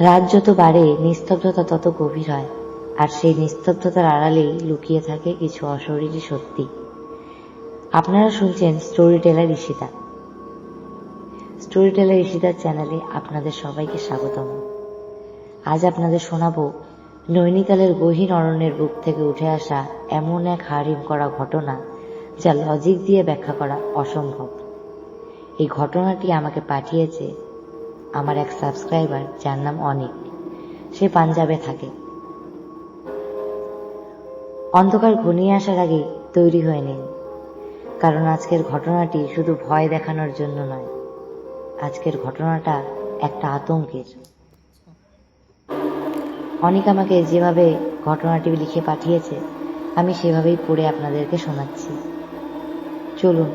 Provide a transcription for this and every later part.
রাত যত বাড়ে নিস্তব্ধতা তত গভীর হয়, আর সেই নিস্তব্ধতার আড়ালেই লুকিয়ে থাকে কিছু অশরীরী সত্যি। আপনারা শুনছেন story teller Ishita. Story teller ঈশিতার চ্যানেলে আপনাদের সবাইকে স্বাগতম। আজ আপনাদের শোনাবো নৈনিতালের গহীন অরণ্যের বুক থেকে উঠে আসা এমন এক হাড়হিম করা ঘটনা যা লজিক দিয়ে ব্যাখ্যা করা অসম্ভব। এই ঘটনাটি আমাকে পাঠিয়েছে আমার এক সাবস্ক্রাইবার, যার নাম অনিক। সে পাঞ্জাবে থাকে। অন্ধকার ঘনিয়ে আসার আগে তৈরি হয়ে নিন, কারণ আজকের ঘটনাটি শুধু ভয় দেখানোর জন্য নয়, আজকের ঘটনাটা একটা আতঙ্কের। অনিক আমাকে যেভাবে ঘটনাটি লিখে পাঠিয়েছে আমি সেভাবেই পড়ে আপনাদেরকে শোনাচ্ছি। চলুন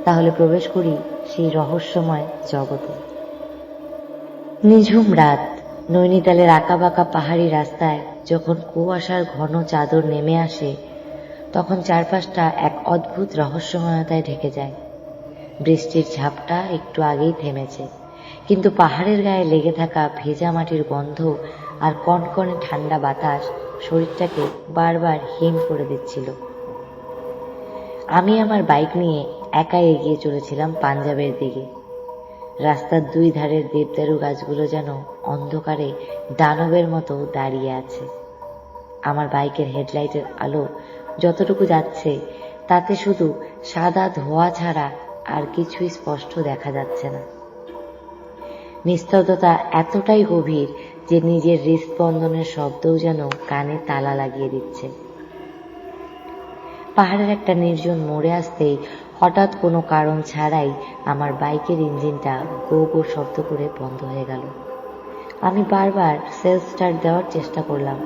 তাহলে প্রবেশ করি সেই রহস্যময় জগতে। নিঝুম রাত, নৈনিতালের আঁকাবাঁকা পাহাড়ি রাস্তায় যখন কুয়াশার ঘন চাদর নেমে আসে, তখন চারপাশটা এক অদ্ভুত রহস্যময়তায় ঢেকে যায়। বৃষ্টির ঝাপটা একটু আগেই থেমেছে, কিন্তু পাহাড়ের গায়ে লেগে থাকা ভেজা মাটির গন্ধ আর কনকনে ঠান্ডা বাতাস শরীরটাকে বারবার হিম করে দিচ্ছিল। আমি আমার বাইক নিয়ে একাই এগিয়ে চলেছিলাম পাঞ্জাবের দিকে। রাস্তার দুই ধারের দেবদারু গাছগুলো যেন অন্ধকারে দানবের মতো দাঁড়িয়ে আছে। আমার বাইকের হেডলাইটের আলো যতটুকু যাচ্ছে তাতে শুধু সাদা ধোঁয়া ছাড়া আর কিছুই স্পষ্ট দেখা যাচ্ছে না। নিস্তব্ধতা এতটাই গভীর যে নিজের হৃদস্পন্দনের শব্দও যেন কানে তালা লাগিয়ে দিচ্ছে। পাহাড়ের একটা নির্জন মোড়ে আসতেই হঠাৎ কোনো কারণ ছাড়াই আমার বাইকের ইঞ্জিনটা গো গো শব্দ করে বন্ধ হয়ে গেল। আমি বারবার সেলফ স্টার্ট দেওয়ার চেষ্টা করলাম,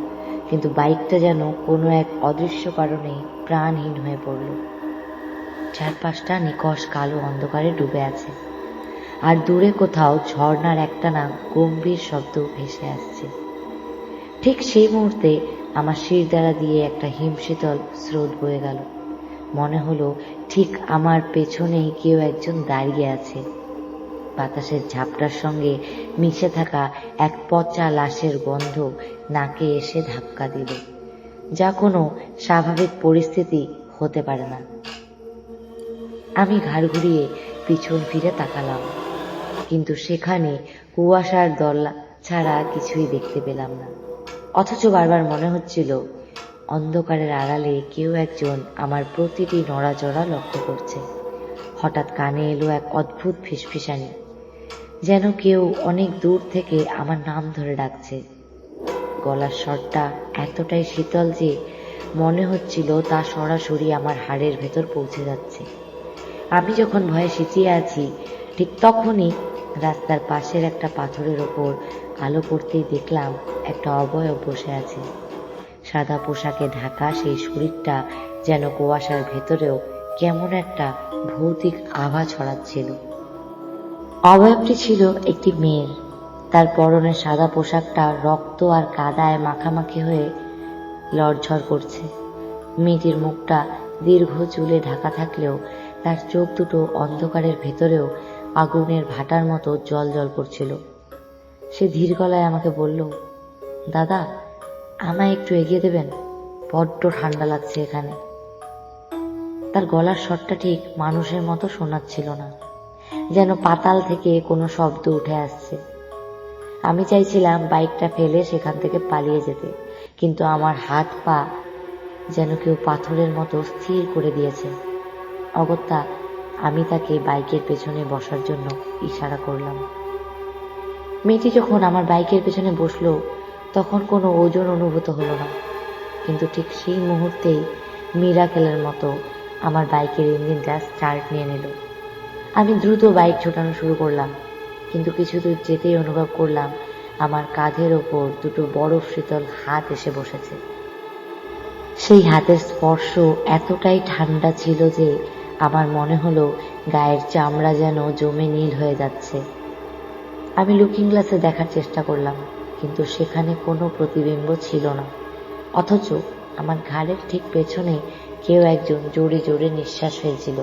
কিন্তু বাইকটা যেন কোনো এক অদৃশ্য কারণে প্রাণহীন হয়ে পড়ল। চারপাশটা নিকষ কালো অন্ধকারে ডুবে আছে, আর দূরে কোথাও ঝর্ণার একটানা গম্ভীর শব্দ ভেসে আসছে। ঠিক সেই মুহূর্তে আমার শিরদাঁড়া দিয়ে একটা হিমশীতল স্রোত বয়ে গেল। মনে হলো ঠিক আমার পেছনেই কেউ একজন দাঁড়িয়ে আছে। বাতাসের ঝাপটার সঙ্গে মিশে থাকা এক পচা লাশের গন্ধ নাকে এসে ধাক্কা দিল, যা কোনো স্বাভাবিক পরিস্থিতি হতে পারে না। আমি ঘাড় ঘুরিয়ে পিছন ফিরে তাকালাম, কিন্তু সেখানে কুয়াশার দল ছাড়া কিছুই দেখতে পেলাম না। অথচ বারবার মনে হচ্ছিল অন্ধকারের আড়ালে কেউ একজন আমার প্রতিটি নড়াচড়া লক্ষ্য করছে। হঠাৎ কানে এলো এক অদ্ভুত ফিসফিসানি, যেন কেউ অনেক দূর থেকে আমার নাম ধরে ডাকছে। গলার স্বরটা এতটাই শীতল যে মনে হচ্ছিল তা সরাসরি আমার হাড়ের ভেতর পৌঁছে যাচ্ছে। আমি যখন ভয়ে সিঁচিয়ে আছি, ঠিক তখনই রাস্তার পাশের একটা পাথরের ওপর আলো পড়তেই দেখলাম একটা অবয়ব বসে আছে। সাদা পোশাকে ঢাকা সেই শরীরটা যেন কুয়াশার ভেতরেও কেমন একটা ভৌতিক আভা ছড়াচ্ছিল। অবয়বটি ছিল একটি মেয়ের। তার পরনের সাদা পোশাকটা রক্ত আর কাদায় মাখামাখি হয়ে লড়ঝড় করছে। মেয়েটির মুখটা দীর্ঘ চুলে ঢাকা থাকলেও তার চোখ দুটো অন্ধকারের ভেতরেও আগুনের ভাটার মতো জ্বলজ্বল করছিল। সে ধীর গলায় আমাকে বলল, দাদা, আমায় একটু এগিয়ে দেবেন, বড্ড ঠান্ডা লাগছে এখানে। তার গলার স্বরটা ঠিক মানুষের মতো শোনাচ্ছিল না, যেন পাতাল থেকে কোনো শব্দ উঠে আসছে। আমি চাইছিলাম বাইকটা ফেলে সেখান থেকে পালিয়ে যেতে, কিন্তু আমার হাত পা যেন কেউ পাথরের মতো স্থির করে দিয়েছে। অগত্যা আমি তাকে বাইকের পেছনে বসার জন্য ইশারা করলাম। মেয়েটি যখন আমার বাইকের পেছনে বসলো তখন কোনো ওজন অনুভূত হলো না, কিন্তু ঠিক সেই মুহূর্তেই মিরাকেলের মতো আমার বাইকের ইঞ্জিনটা স্টার্ট নিয়ে নিল। আমি দ্রুত বাইক ছোটানো শুরু করলাম, কিন্তু কিছু দূর যেতেই অনুভব করলাম আমার কাঁধের ওপর দুটো বরফ শীতল হাত এসে বসেছে। সেই হাতের স্পর্শ এতটাই ঠান্ডা ছিল যে আমার মনে হলো গায়ের চামড়া যেন জমে নীল হয়ে যাচ্ছে। আমি লুকিং গ্লাসে দেখার চেষ্টা করলাম, কিন্তু সেখানে কোনো প্রতিবিম্ব ছিল না। অথচ আমার ঘাড়ের ঠিক পেছনে কেউ একজন জোরে জোরে নিঃশ্বাস ফেলছিল,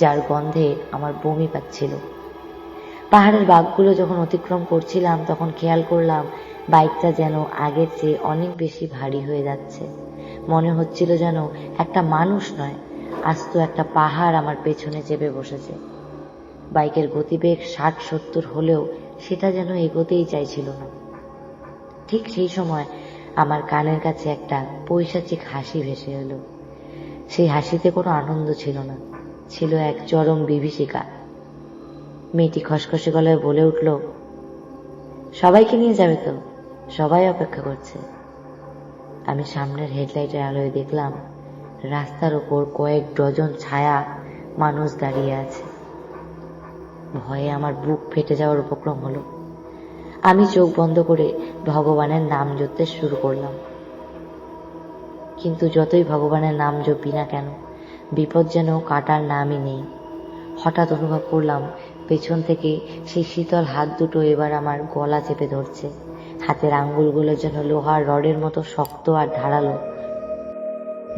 যার গন্ধে আমার বমি পাচ্ছিল। পাহাড়ের বাঁকগুলো যখন অতিক্রম করছিলাম তখন খেয়াল করলাম বাইকটা যেন আগের চেয়ে অনেক বেশি ভারী হয়ে যাচ্ছে। মনে হচ্ছিল যেন একটা মানুষ নয়, আস্ত একটা পাহাড় আমার পেছনে চেপে বসেছে। বাইকের গতিবেগ 60-70 হলেও সেটা যেন এগোতেই চাইছিল না। ঠিক সেই সময় আমার কানের কাছে একটা পৈশাচিক হাসি ভেসে এলো। সেই হাসিতে কোনো আনন্দ ছিল না, ছিল এক চরম বিভীষিকা। মেয়েটি খসখসে গলায় বলে উঠল, সবাইকে নিয়ে যাবে তো? সবাই অপেক্ষা করছে। আমি সামনের হেডলাইটের আলোয় দেখলাম রাস্তার ওপর কয়েক ডজন ছায়া মানুষ দাঁড়িয়ে আছে। ভয়ে আমার বুক ফেটে যাওয়ার উপক্রম হলো। আমি চোখ বন্ধ করে ভগবানের নাম জপতে শুরু করলাম। কিন্তু যতই ভগবানের নাম জপি না কেন, বিপদ যেন কাটার নামই নেই। হঠাৎ অনুভব করলাম পেছন থেকে সেই শীতল হাত দুটো এবার আমার গলা চেপে ধরছে। হাতের আঙ্গুলগুলো যেন লোহার রডের মতো শক্ত আর ধারালো।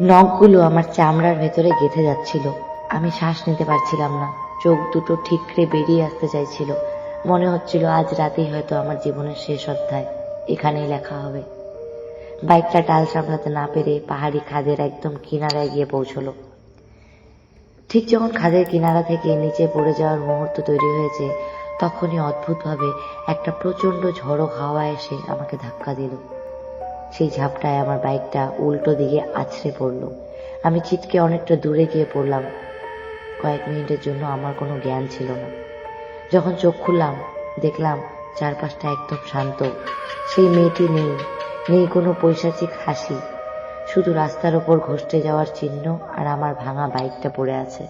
নখগুলো আমার চামড়ার ভেতরে গেঁথে যাচ্ছিল। আমি শ্বাস নিতে পারছিলাম না, চোখ দুটো ঠিকরে বেরিয়ে আসতে চাইছিল। মনে হচ্ছিল আজ রাতেই হয়তো আমার জীবনের শেষ অধ্যায় এখানেই লেখা হবে। বাইকটা টাল সামলাতে না পেরে পাহাড়ি খাদের একদম কিনারায় গিয়ে পৌঁছলো। ঠিক যখন খাদের কিনারা থেকে নিচে পড়ে যাওয়ার মুহূর্ত তৈরি হয়েছে, তখনই অদ্ভুতভাবে একটা প্রচন্ড ঝড়ো হাওয়া এসে আমাকে ধাক্কা দিল। সেই ঝাপটায় আমার বাইকটা উল্টো দিকে আছড়ে পড়ল। আমি ছিটকে অনেকটা দূরে গিয়ে পড়লাম। কয়েক মিনিটের জন্য আমার কোনো জ্ঞান ছিল না। যখন চোখ খুললাম, দেখলাম চারপাশটা একদম শান্ত। সেই মেয়েটি নেই, নেই কোনো পৈশাচিক হাসি, শুধু রাস্তার ওপর ঘষ্টে যাওয়ার চিহ্ন আর আমার ভাঙা বাইকটা পড়ে আছে।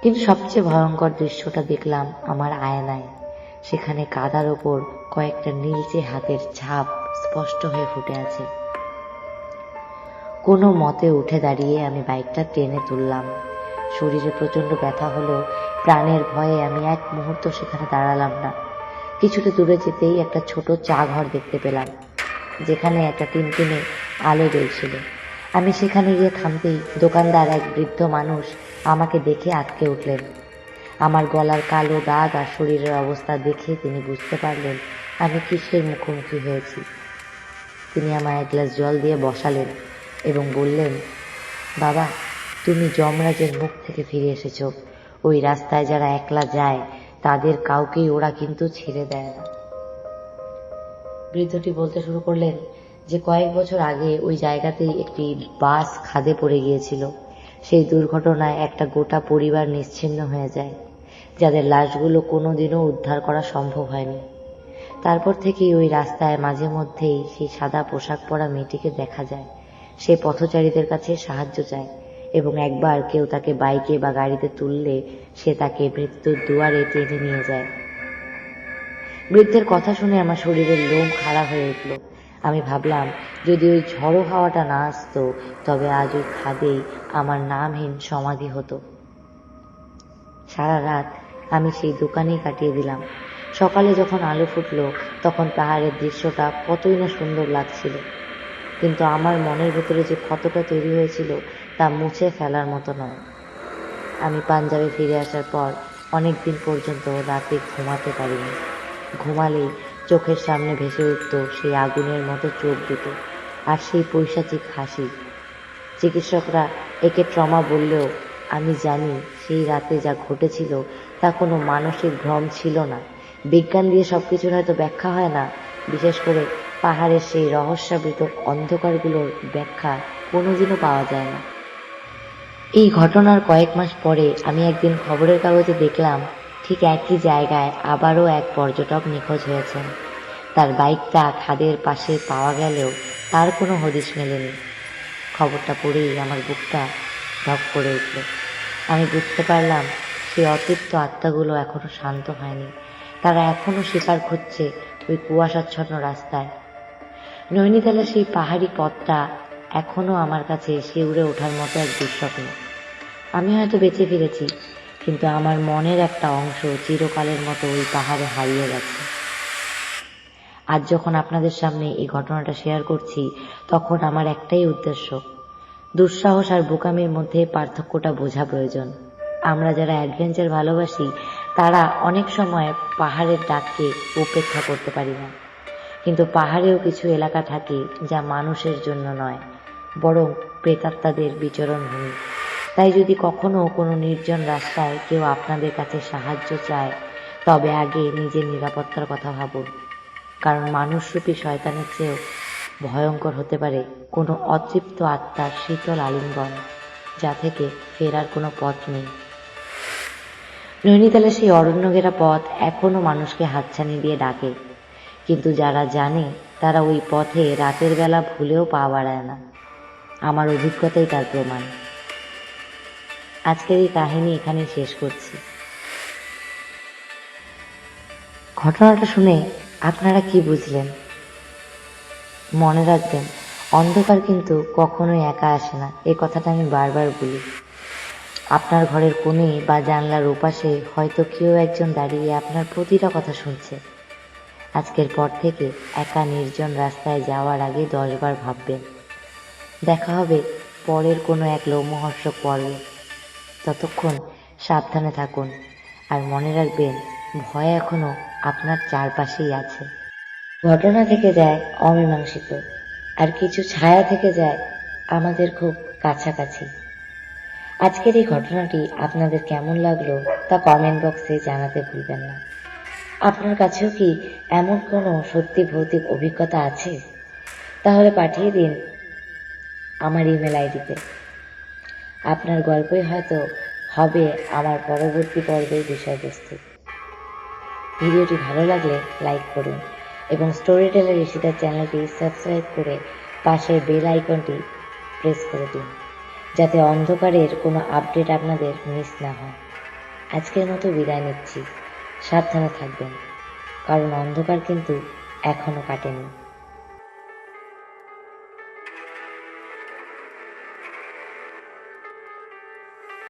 কিন্তু সবচেয়ে ভয়ঙ্কর দৃশ্যটা দেখলাম আমার আয়নায়। সেখানে কাদার ওপর কয়েকটা নীলচে হাতের ছাপ স্পষ্ট হয়ে ফুটে আছে। কোনো মতে উঠে দাঁড়িয়ে আমি বাইকটা টেনে তুললাম। শরীরে প্রচন্ড ব্যথা হলেও প্রাণের ভয়ে আমি এক মুহূর্ত সেখানে দাঁড়ালাম না। কিছুটা দূরে যেতেই একটা ছোট চা ঘর দেখতে পেলাম, যেখানে একটা টিনটিনে আলো জ্বলছিল। আমি সেখানে গিয়ে থামতেই দোকানদার, এক বৃদ্ধ মানুষ, আমাকে দেখে আটকে উঠলেন। আমার গলার কালো দাগ আর শরীরের অবস্থা দেখে তিনি বুঝতে পারলেন আমি কিসের মুখোমুখি হয়েছি। তিনি আমায় এক গ্লাস জল দিয়ে বসালেন এবং বললেন, বাবা, তুমি যমরাজের মুখ থেকে ফিরে এসেছো। ওই রাস্তায় যারা একলা যায় তাদের কাউকেই ওরা কিন্তু ছেড়ে দেয় না। বৃদ্ধটি বলতে শুরু করলেন যে কয়েক বছর আগে ওই জায়গাতেই একটি বাস খাদে পড়ে গিয়েছিল। সেই দুর্ঘটনায় একটা গোটা পরিবার নিশ্চিহ্ন হয়ে যায়, যাদের লাশগুলো কোনোদিনও উদ্ধার করা সম্ভব হয়নি। তারপর থেকেই ওই রাস্তায় মাঝে মধ্যেই সেই সাদা পোশাক পরা মেয়েটিকে দেখা যায়। সে পথচারীদের কাছে সাহায্য চায় এবং একবার কেউ তাকে বাইকে বা গাড়িতে তুললে সে তাকে মৃত্যুর দুয়ারে টেনে নিয়ে যায়। বৃদ্ধের কথা শুনে আমার শরীরের লোম খাড়া হয়ে উঠল। আমি ভাবলাম, যদি ওই ঝড়ো হাওয়াটা না আসতো, তবে আজ ওই খাদেই আমার নামহীন সমাধি হতো। সারা রাত আমি সেই দোকানেই কাটিয়ে দিলাম। সকালে যখন আলো ফুটলো, তখন পাহাড়ের দৃশ্যটা কতই না সুন্দর লাগছিল, কিন্তু আমার মনের ভেতরে যে ক্ষতটা তৈরি হয়েছিল তা মুছে ফেলার মতো নয়। আমি পাঞ্জাবে ফিরে আসার পর অনেক দিন পর্যন্ত রাতে ঘুমাতে পারিনি। ঘুমালেই চোখের সামনে ভেসে উঠত সেই আগুনের মতো চোখ দুটো আর সেই পৈশাচিক হাসি। চিকিৎসকরা একে ট্রমা বললেও আমি জানি সেই রাতে যা ঘটেছিল তা কোনো মানসিক ভ্রম ছিল না। বিজ্ঞান দিয়ে সবকিছুর হয়তো ব্যাখ্যা হয় না, বিশেষ করে পাহাড়ের সেই রহস্যাবৃত অন্ধকারগুলোর ব্যাখ্যা কোনোদিনও পাওয়া যায় না। এই ঘটনার কয়েক মাস পরে আমি একদিন খবরের কাগজে দেখলাম ঠিক একই জায়গায় আবারও এক পর্যটক নিখোঁজ হয়েছেন। তার বাইকটা খাদের পাশে পাওয়া গেলেও তার কোনো হদিশ মেলেনি। খবরটা পড়েই আমার বুকটা ধক করে উঠল। আমি বুঝতে পারলাম সেই অতৃপ্ত আত্মাগুলো এখনো শান্ত হয়নি। তারা এখনো শিকার খুঁজছে ওই কুয়াশাচ্ছন্ন রাস্তায়। নৈনিতালের সেই পাহাড়ি পথটা এখনো আমার কাছে শিউরে ওঠার মতো এক দুঃস্বপ্ন। আমি হয়তো বেঁচে ফিরেছি, কিন্তু আমার মনের একটা অংশ চিরকালের মতো ওই পাহাড়ে হারিয়ে গেছে। আজ যখন আপনাদের সামনে এই ঘটনাটা শেয়ার করছি, তখন আমার একটাই উদ্দেশ্য, দুঃসাহস আর বোকামির মধ্যে পার্থক্যটা বোঝা প্রয়োজন। আমরা যারা অ্যাডভেঞ্চার ভালোবাসি, তারা অনেক সময় পাহাড়ের ডাককে উপেক্ষা করতে পারি না। কিন্তু পাহাড়েও কিছু এলাকা থাকে যা মানুষের জন্য নয়, বরং প্রেতাত্মাদের বিচরণ ভূমি। তাই যদি কখনো কোনো নির্জন রাস্তায় কেউ আপনাদের কাছে সাহায্য চায়, তবে আগে নিজের নিরাপত্তার কথা ভাবুন, কারণ মানুষরূপী শয়তানের চেয়েও ভয়ঙ্কর হতে পারে কোনো অতৃপ্ত আত্মার শীতল আলিঙ্গন, যা থেকে ফেরার কোনো পথ নেই। নৈনিতালে সেই অরণ্য ঘেরা পথ এখনো মানুষকে হাতছানি দিয়ে ডাকে, কিন্তু যারা জানে তারা ওই পথে রাতের বেলা ভুলেও পা বাড়ায় না। আমার অভিজ্ঞতাই তার প্রমাণ। আজকের এই কাহিনী এখানেই শেষ করছি। ঘটনাটা শুনে আপনারা কি বুঝলেন? মনে রাখবেন, অন্ধকার কিন্তু কখনোই একা আসে না, এই কথাটা আমি বারবার বলি। আপনার ঘরের কোণে বা জানলার ওপাশে হয়তো কেউ একজন দাঁড়িয়ে আপনার প্রতিটা কথা শুনছে। আজকের পর থেকে একা নির্জন রাস্তায় যাওয়ার আগে 10 বার ভাববেন। দেখা হবে পরের কোনো এক লোমহর্ষক পর্বে। ততক্ষণ সাবধানে থাকুন, আর মনে রাখবেন, ভয় এখনো আপনার চারপাশেই আছে। ঘটনা থেকে যায় অমীমাংসিত, আর কিছু ছায়া থেকে যায় আমাদের খুব কাছাকাছি। আজকের এই ঘটনাটি আপনাদের কেমন লাগলো তা কমেন্ট বক্সে জানাতে ভুলবেন না। আপনার কাছেও কি এমন কোনো সত্যি ভৌতিক অভিজ্ঞতা আছে? তাহলে পাঠিয়ে দিন আমার ইমেল আইডিতে। আপনার গল্পই হয়তো হবে আমার পরবর্তী পর্বের বিষয়বস্তু। ভিডিওটি ভালো লাগলে লাইক করুন এবং স্টোরি টেলার ঋষিতার চ্যানেলটি সাবস্ক্রাইব করে পাশের বেল আইকনটি প্রেস করে দিন, যাতে অন্ধকারের কোনো আপডেট আপনাদের মিস না হয়। আজকের মতো বিদায় নিচ্ছি। সাবধানে থাকবেন, কারণ অন্ধকার কিন্তু এখনো কাটেনি।